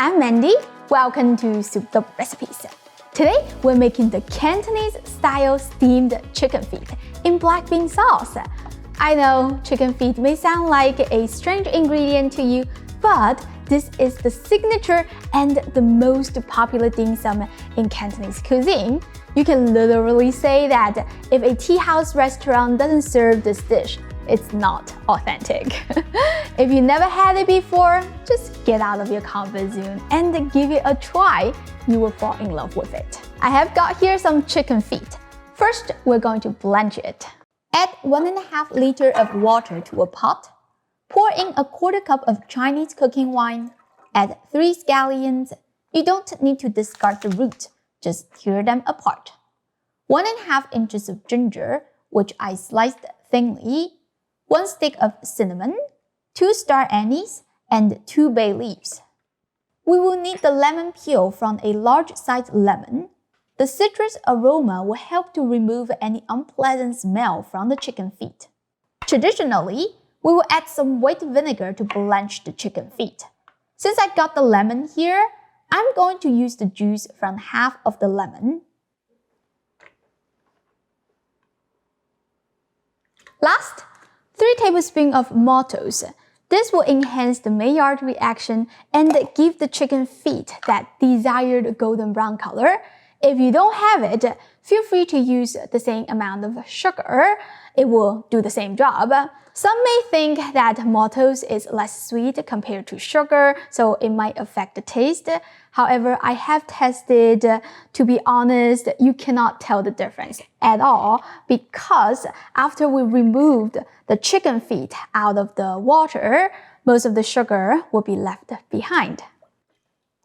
I'm Mandy. Welcome to Soup the Recipes. Today, we're making the Cantonese style steamed chicken feet in black bean sauce. I know chicken feet may sound like a strange ingredient to you, but this is the signature and the most popular dim sum in Cantonese cuisine. You can literally say that if a tea house restaurant doesn't serve this dish, it's not authentic. If you never had it before, just get out of your comfort zone and give it a try. You will fall in love with it. I have got here some chicken feet. First, we're going to blanch it. Add 1.5 liters of water to a pot. Pour in a 1/4 cup of Chinese cooking wine. Add 3 scallions. You don't need to discard the root, just tear them apart. 1.5 inches of ginger, which I sliced thinly. 1 stick of cinnamon, 2 star anise, and 2 bay leaves. We will need the lemon peel from a large-sized lemon. The citrus aroma will help to remove any unpleasant smell from the chicken feet. Traditionally, we will add some white vinegar to blanch the chicken feet. Since I got the lemon here, I'm going to use the juice from half of the lemon. Last, 3 tablespoons of maltose. This will enhance the Maillard reaction and give the chicken feet that desired golden brown color. If you don't have it, feel free to use the same amount of sugar. It will do the same job. Some may think that maltose is less sweet compared to sugar, so it might affect the taste. However, I have tested. To be honest, you cannot tell the difference at all because after we removed the chicken feet out of the water, most of the sugar will be left behind.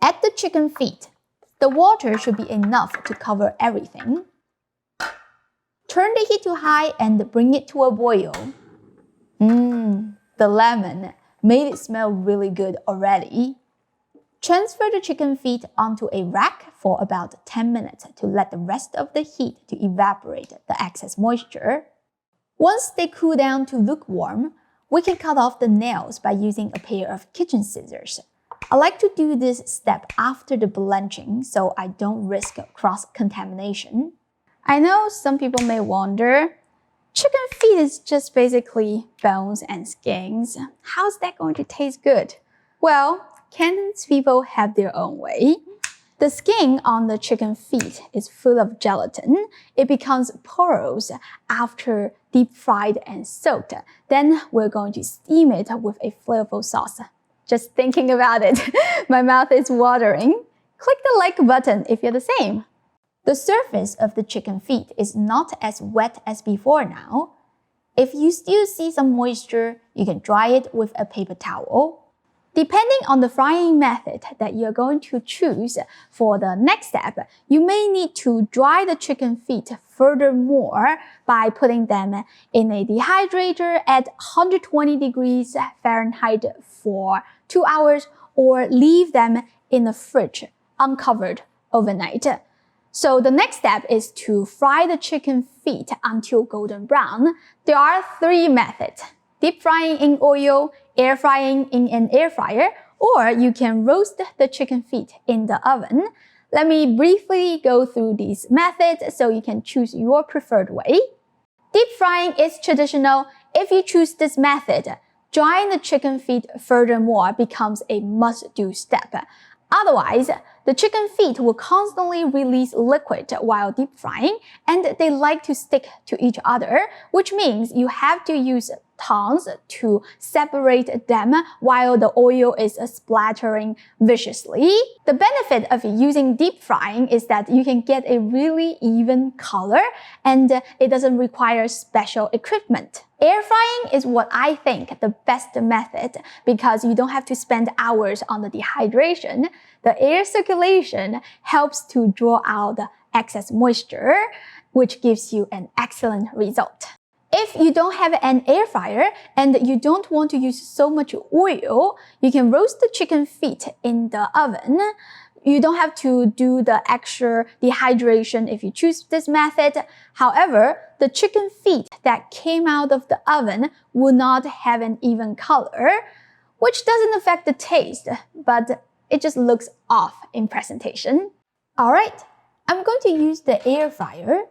Add the chicken feet. The water should be enough to cover everything. Turn the heat to high and bring it to a boil. The lemon made it smell really good already. Transfer the chicken feet onto a rack for about 10 minutes to let the rest of the heat to evaporate the excess moisture. Once they cool down to lukewarm, we can cut off the nails by using a pair of kitchen scissors. I like to do this step after the blanching so I don't risk cross-contamination. I know some people may wonder, chicken feet is just basically bones and skins. How's that going to taste good? Well, Cantonese people have their own way. The skin on the chicken feet is full of gelatin. It becomes porous after deep fried and soaked. Then we're going to steam it with a flavorful sauce. Just thinking about it, my mouth is watering. Click the like button if you're the same. The surface of the chicken feet is not as wet as before now. If you still see some moisture, you can dry it with a paper towel. Depending on the frying method that you're going to choose for the next step, you may need to dry the chicken feet furthermore by putting them in a dehydrator at 120 degrees Fahrenheit for 2 hours or leave them in the fridge uncovered overnight. So the next step is to fry the chicken feet until golden brown. There are 3 methods: deep frying in oil, air frying in an air fryer, or you can roast the chicken feet in the oven. Let me briefly go through these methods so you can choose your preferred way. Deep frying is traditional. If you choose this method, drying the chicken feet furthermore becomes a must-do step. Otherwise, the chicken feet will constantly release liquid while deep frying, and they like to stick to each other, which means you have to use tongs to separate them while the oil is splattering viciously. The benefit of using deep frying is that you can get a really even color and it doesn't require special equipment. Air frying is what I think the best method because you don't have to spend hours on the dehydration. The air circulation helps to draw out the excess moisture, which gives you an excellent result. If you don't have an air fryer and you don't want to use so much oil, you can roast the chicken feet in the oven. You don't have to do the extra dehydration if you choose this method. However, the chicken feet that came out of the oven will not have an even color, which doesn't affect the taste, but it just looks off in presentation. Alright, I'm going to use the air fryer.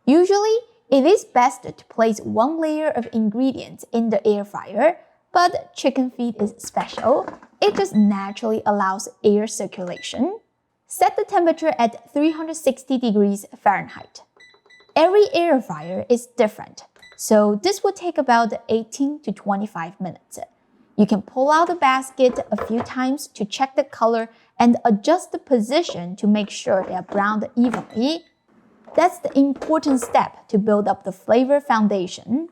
Usually, it is best to place one layer of ingredients in the air fryer, but chicken feet is special. It just naturally allows air circulation. Set the temperature at 360 degrees Fahrenheit. Every air fryer is different, so this will take about 18 to 25 minutes. You can pull out the basket a few times to check the color and adjust the position to make sure they are browned evenly. That's the important step to build up the flavor foundation.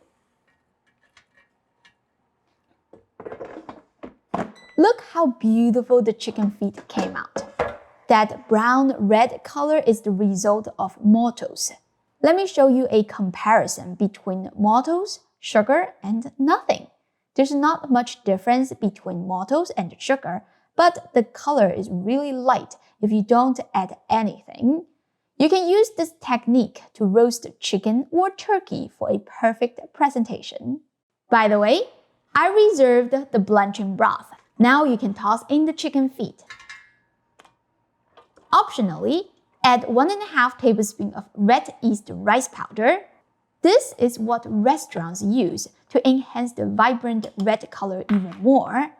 Look how beautiful the chicken feet came out. That brown-red color is the result of maltose. Let me show you a comparison between maltose, sugar, and nothing. There's not much difference between maltose and sugar, but the color is really light if you don't add anything. You can use this technique to roast chicken or turkey for a perfect presentation. By the way, I reserved the blanching broth. Now you can toss in the chicken feet. Optionally, add 1.5 tablespoons of red yeast rice powder. This is what restaurants use to enhance the vibrant red color even more.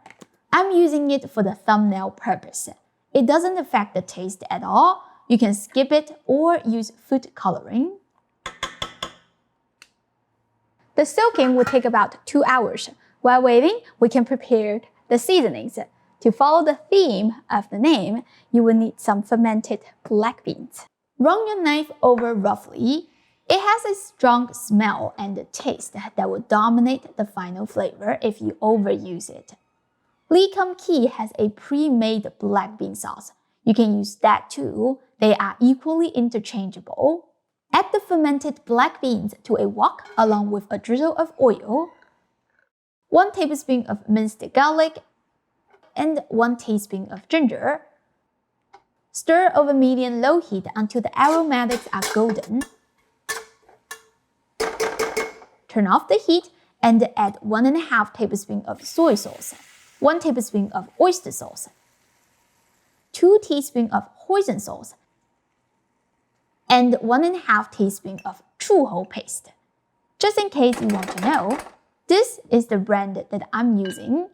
I'm using it for the thumbnail purpose. It doesn't affect the taste at all. You can skip it or use food coloring. The soaking will take about 2 hours. While waiting, we can prepare the seasonings. To follow the theme of the name, you will need some fermented black beans. Run your knife over roughly. It has a strong smell and taste that will dominate the final flavor if you overuse it. Lee Kum Kee has a pre-made black bean sauce. You can use that too. They are equally interchangeable. Add the fermented black beans to a wok along with a drizzle of oil, 1 tablespoon of minced garlic, and 1 teaspoon of ginger. Stir over medium-low heat until the aromatics are golden. Turn off the heat and add 1.5 tablespoons of soy sauce, 1 tablespoon of oyster sauce, 2 teaspoons of hoisin sauce, and 1.5 teaspoons of chuhou paste. Just in case you want to know, this is the brand that I'm using.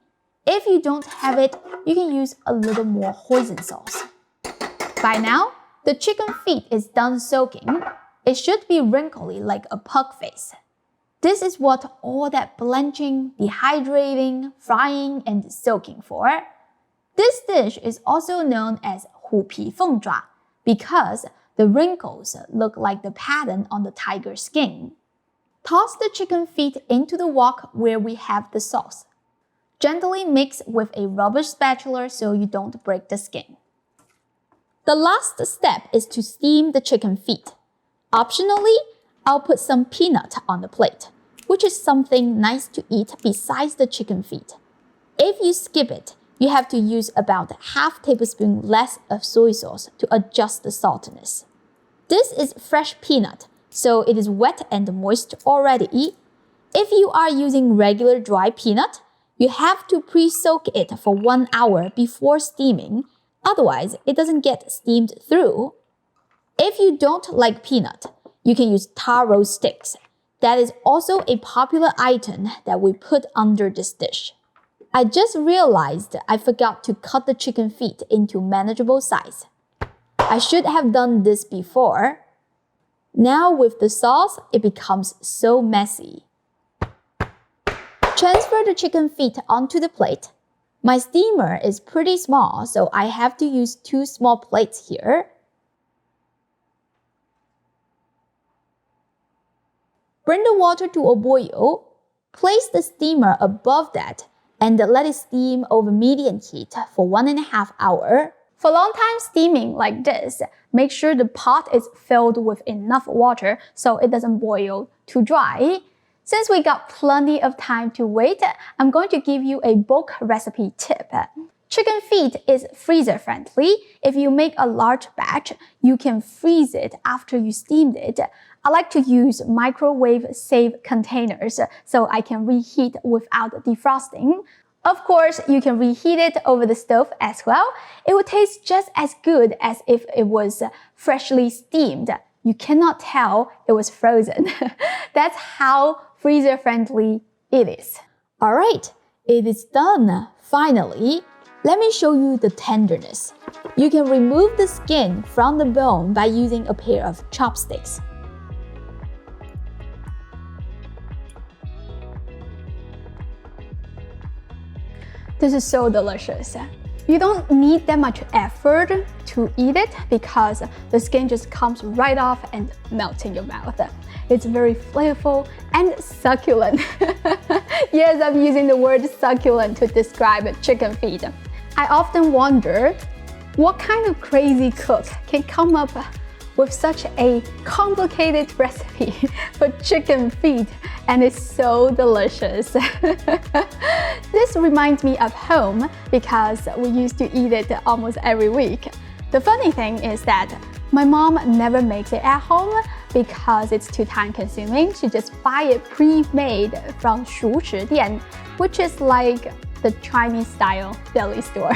If you don't have it, you can use a little more hoisin sauce. By now, the chicken feet is done soaking. It should be wrinkly like a pug face. This is what all that blanching, dehydrating, frying, and soaking for. This dish is also known as 虎皮凤爪 because the wrinkles look like the pattern on the tiger skin. Toss the chicken feet into the wok where we have the sauce. Gently mix with a rubber spatula so you don't break the skin. The last step is to steam the chicken feet. Optionally, I'll put some peanut on the plate, which is something nice to eat besides the chicken feet. If you skip it, you have to use about ½ tablespoon less of soy sauce to adjust the saltiness. This is fresh peanut, so it is wet and moist already. If you are using regular dry peanut, you have to pre-soak it for 1 hour before steaming, otherwise it doesn't get steamed through. If you don't like peanut, you can use taro sticks. That is also a popular item that we put under this dish. I just realized I forgot to cut the chicken feet into manageable size. I should have done this before. Now with the sauce, it becomes so messy. Transfer the chicken feet onto the plate. My steamer is pretty small, so I have to use 2 small plates here. Bring the water to a boil. Place the steamer above that and let it steam over medium heat for 1.5 hours. For long time steaming like this, make sure the pot is filled with enough water so it doesn't boil too dry. Since we got plenty of time to wait, I'm going to give you a bulk recipe tip. Chicken feet is freezer friendly. If you make a large batch, you can freeze it after you steamed it. I like to use microwave safe containers so I can reheat without defrosting. Of course, you can reheat it over the stove as well. It will taste just as good as if it was freshly steamed. You cannot tell it was frozen. That's how freezer-friendly it is. Alright, it is done. Finally, let me show you the tenderness. You can remove the skin from the bone by using a pair of chopsticks. This is so delicious. You don't need that much effort to eat it because the skin just comes right off and melts in your mouth. It's very flavorful and succulent. Yes, I'm using the word succulent to describe chicken feet. I often wonder what kind of crazy cook can come up with such a complicated recipe for chicken feet, and it's so delicious. This reminds me of home because we used to eat it almost every week. The funny thing is that my mom never makes it at home because it's too time-consuming. She just buy it pre-made from 熟食店, which is like the Chinese-style deli store.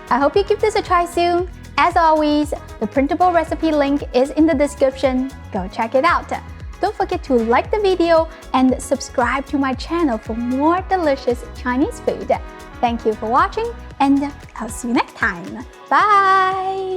I hope you give this a try soon. As always, the printable recipe link is in the description. Go check it out. Don't forget to like the video and subscribe to my channel for more delicious Chinese food. Thank you for watching, and I'll see you next time. Bye!